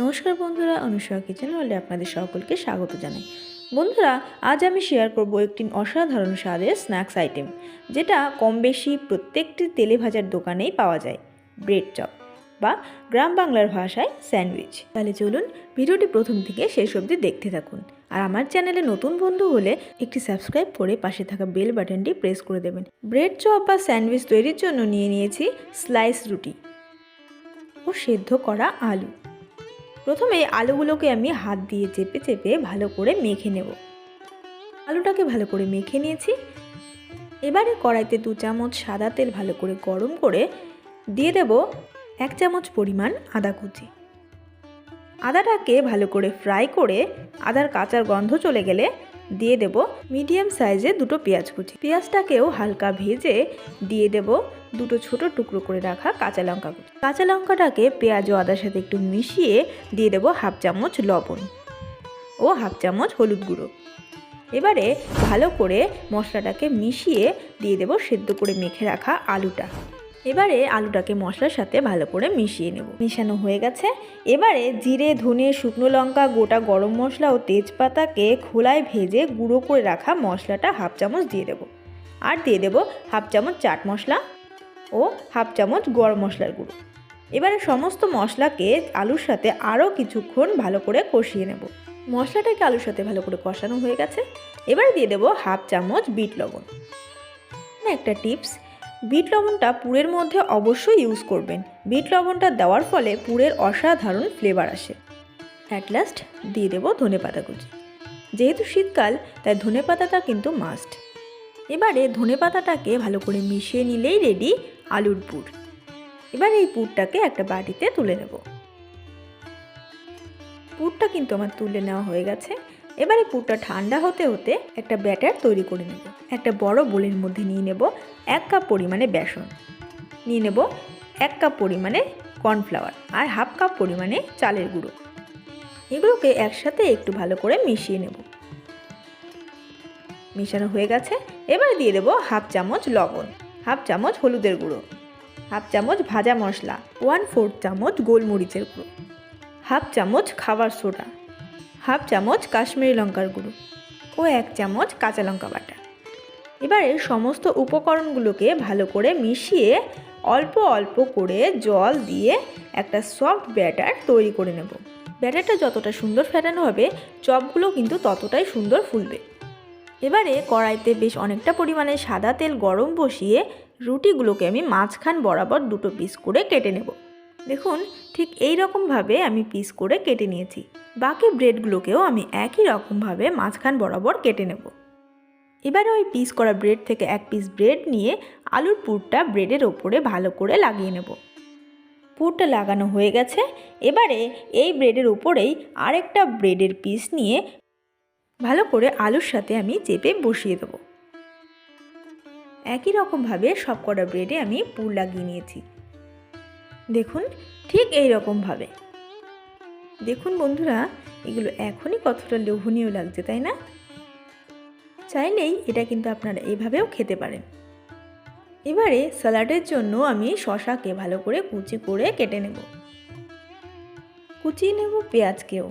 নমস্কার বন্ধুরা, অনুসয়া কিচেন ওয়ার্ল্ডে আপনাদের সকলকে স্বাগত জানাই। বন্ধুরা, আজ আমি শেয়ার করব একটি অসাধারণ স্বাদের স্ন্যাক্স আইটেম, যেটা কম বেশি প্রত্যেকটি তেলে ভাজার দোকানেই পাওয়া যায়। ব্রেড চপ বা গ্রাম বাংলার ভাষায় স্যান্ডউইচ। তাহলে চলুন ভিডিওটি প্রথম থেকে শেষ অবধি দেখতে থাকুন। আর আমার চ্যানেলে নতুন বন্ধু হলে একটি সাবস্ক্রাইব করে পাশে থাকা বেল বাটনটি প্রেস করে দেবেন। ব্রেড চপ বা স্যান্ডউইচ তৈরির জন্য নিয়ে নিয়েছি স্লাইস রুটি ও সেদ্ধ করা আলু। প্রথমে আলুগুলোকে আমি হাত দিয়ে চেপে চেপে ভালো করে মেখে নেব। আলুটাকে ভালো করে মেখে নিয়েছি। এবারে কড়াইতে 2 চামচ সাদা তেল ভালো করে গরম করে দিয়ে দেব 1 চামচ পরিমাণ আদা কুচি। আদাটাকে ভালো করে ফ্রাই করে আদার কাঁচার গন্ধ চলে গেলে দিয়ে দেব মিডিয়াম সাইজে 2 পেঁয়াজ কুচি। পেঁয়াজটাকেও হালকা ভেজে দিয়ে দেব 2 ছোট টুকরো করে রাখা কাঁচা লঙ্কা কুচি। কাঁচা লঙ্কাটাকে পেঁয়াজ ও আদার সাথে একটু মিশিয়ে দিয়ে দেব 1/2 চামচ লবণ ও 1/2 চামচ হলুদ গুঁড়ো। এবারে ভালো করে মশলাটাকে মিশিয়ে দিয়ে দেব সেদ্ধ করে মেখে রাখা আলুটা। এবারে আলুটাকে মশলার সাথে ভালো করে মিশিয়ে নেব। মিশানো হয়ে গেছে। এবারে জিরে, ধনে, শুকনো লঙ্কা, গোটা গরম মশলা ও তেজপাতাকে খোলায় ভেজে গুঁড়ো করে রাখা মশলাটা 1/2 চামচ দিয়ে দেব। আর দিয়ে দেব 1/2 চামচ চাট মশলা ও 1/2 চামচ গরম মশলার গুঁড়ো। এবারে সমস্ত মশলাকে আলুর সাথে আরও কিছুক্ষণ ভালো করে কষিয়ে নেব। মশলাটাকে আলুর সাথে ভালো করে কষানো হয়ে গেছে। এবারে দিয়ে দেব 1/2 চামচ বিট লবণ। একটা টিপস, বিট লবণটা পুরের মধ্যে অবশ্যই ইউজ করবেন। বিট লবণটা দেওয়ার ফলে পুরের অসাধারণ ফ্লেভার আসে। অ্যাট লাস্ট দিয়ে দেব ধনেপাতা কুচি। যেহেতু শীতকাল তাই ধনেপাতাটা কিন্তু মাস্ট। এবারে ধনেপাতাটাকে ভালো করে মিশিয়ে নিলেই রেডি আলুর পুর। এবার এই পুরটাকে একটা বাটিতে তুলে নেব। পুরটা কিন্তু আমার তুলে নেওয়া হয়ে গেছে। এবারে পুরটা ঠান্ডা হতে হতে একটা ব্যাটার তৈরি করে নেব। একটা বড় বোলের মধ্যে নিয়ে নেব 1 কাপ পরিমাণে বেসন, নিয়ে নেব 1 কাপ পরিমাণে কর্নফ্লাওয়ার আর 1/2 কাপ পরিমাণে চালের গুঁড়ো। এগুলোকে একসাথে একটু ভালো করে মিশিয়ে নেব। মেশানো হয়ে গেছে। এবারে দিয়ে দেব 1/2 চামচ লবণ, 1/2 চামচ হলুদের গুঁড়ো, 1/2 চামচ ভাজা মশলা, 1/4 চামচ গোলমরিচের গুঁড়ো, 1/2 চামচ খাবার সোডা, 1/2 চামচ কাশ্মীরি লঙ্কার গুঁড়ো ও 1 চামচ কাঁচা লঙ্কা বাটা। এবারে সমস্ত উপকরণগুলোকে ভালো করে মিশিয়ে অল্প অল্প করে জল দিয়ে একটা সফট ব্যাটার তৈরি করে নেব। ব্যাটারটা যতটা সুন্দর ফেটানো হবে চপগুলো কিন্তু ততটাই সুন্দর ফুলবে। এবারে কড়াইতে বেশ অনেকটা পরিমাণে সাদা তেল গরম বসিয়ে রুটিগুলোকে আমি মাঝখান বরাবর 2 পিস করে কেটে নেব। দেখুন, ঠিক এই রকমভাবে আমি পিস করে কেটে নিয়েছি। বাকি ব্রেডগুলোকেও আমি একই রকমভাবে মাঝখান বরাবর কেটে নেব। এবারে ওই পিস করা ব্রেড থেকে 1 পিস ব্রেড নিয়ে আলুর পুরটা ব্রেডের ওপরে ভালো করে লাগিয়ে নেব। পুরটা লাগানো হয়ে গেছে। এবারে এই ব্রেডের উপরেই আরেকটা ব্রেডের পিস নিয়ে ভালো করে আলুর সাথে আমি চেপে বসিয়ে দেব। একই রকমভাবে সব কটা ব্রেডে আমি পুর লাগিয়ে নিয়েছি। দেখুন, ঠিক এই রকমভাবে। দেখুন বন্ধুরা, এগুলো এখনই কতটা লোভনীয় লাগছে, তাই না? চাইলেই এটা কিন্তু আপনারা এইভাবেও খেতে পারেন। এবারে স্যালাডের জন্য আমি শসাকে ভালো করে কুচি করে কেটে নেব। কুচিয়ে নেব পেঁয়াজকেও।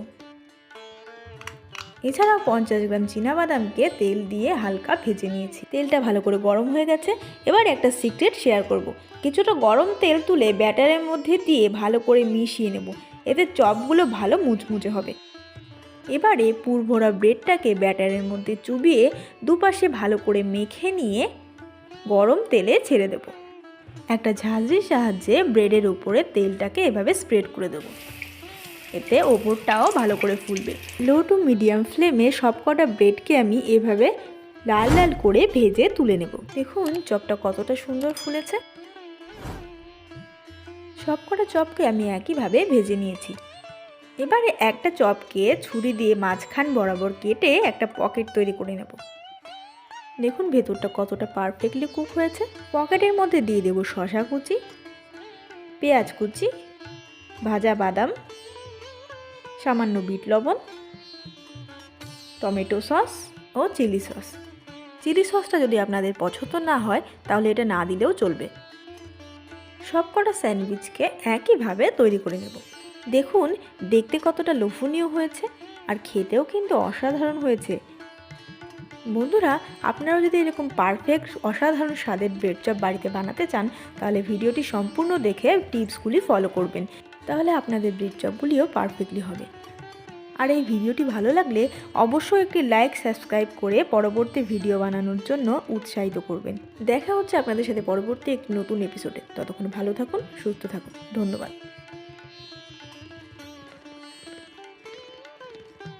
এছাড়াও 50 গ্রাম চীনাবাদামকে তেল দিয়ে হালকা ভেজে নিয়েছি। তেলটা ভালো করে গরম হয়ে গেছে। এবার একটা সিক্রেট শেয়ার করব। কিছুটা গরম তেল তুলে ব্যাটারের মধ্যে দিয়ে ভালো করে মিশিয়ে নেব। এতে চপগুলো ভালো মুচমুচে হবে। এবারে পুর ভরা ব্রেডটাকে ব্যাটারের মধ্যে চুবিয়ে দুপাশে ভালো করে মেখে নিয়ে গরম তেলে ছেড়ে দেব। একটা ঝাঁঝরির সাহায্যে ব্রেডের উপরে তেলটাকে এভাবে স্প্রেড করে দেব। এতে ওপরটাও ভালো করে ফুলবে। লো টু মিডিয়াম ফ্লেমে সবকটা ব্রেডকে আমি এভাবে লাল লাল করে ভেজে তুলে নেব। দেখুন চপটা কতটা সুন্দর ফুলেছে। সবকটা চপকে আমি একইভাবে ভেজে নিয়েছি। এবারে একটা চপকে ছুরি দিয়ে মাঝখান বরাবর কেটে একটা পকেট তৈরি করে নেব। দেখুন ভেতরটা কতটা পারফেক্টলি কুক হয়েছে। পকেটের মধ্যে দিয়ে দেব শসা কুচি, পেঁয়াজ কুচি, ভাজা বাদাম, সামান্য বিট লবণ, টমেটো সস ও চিলি সস। চিলি সসটা যদি আপনাদের পছন্দ না হয় তাহলে এটা না দিলেও চলবে। সবকটা স্যান্ডউইচকে একইভাবে তৈরি করে নেব। দেখুন দেখতে কতটা লোভনীয় হয়েছে, আর খেতেও কিন্তু অসাধারণ হয়েছে। বন্ধুরা, আপনারাও যদি এরকম পারফেক্ট অসাধারণ স্বাদের ব্রেড চপ বাড়িতে বানাতে চান, তাহলে ভিডিওটি সম্পূর্ণ দেখে টিপসগুলি ফলো করবেন, তাহলে আপনাদের ব্রেড চপগুলিও পারফেক্টলি হবে। আর এই ভিডিওটি ভালো লাগলে অবশ্যই একটি লাইক সাবস্ক্রাইব করে পরবর্তী ভিডিও বানানোর জন্য উৎসাহিত করবেন। দেখা হচ্ছে আপনাদের সাথে পরবর্তী একটি নতুন এপিসোডে। ততক্ষণ ভালো থাকুন, সুস্থ থাকুন। ধন্যবাদ।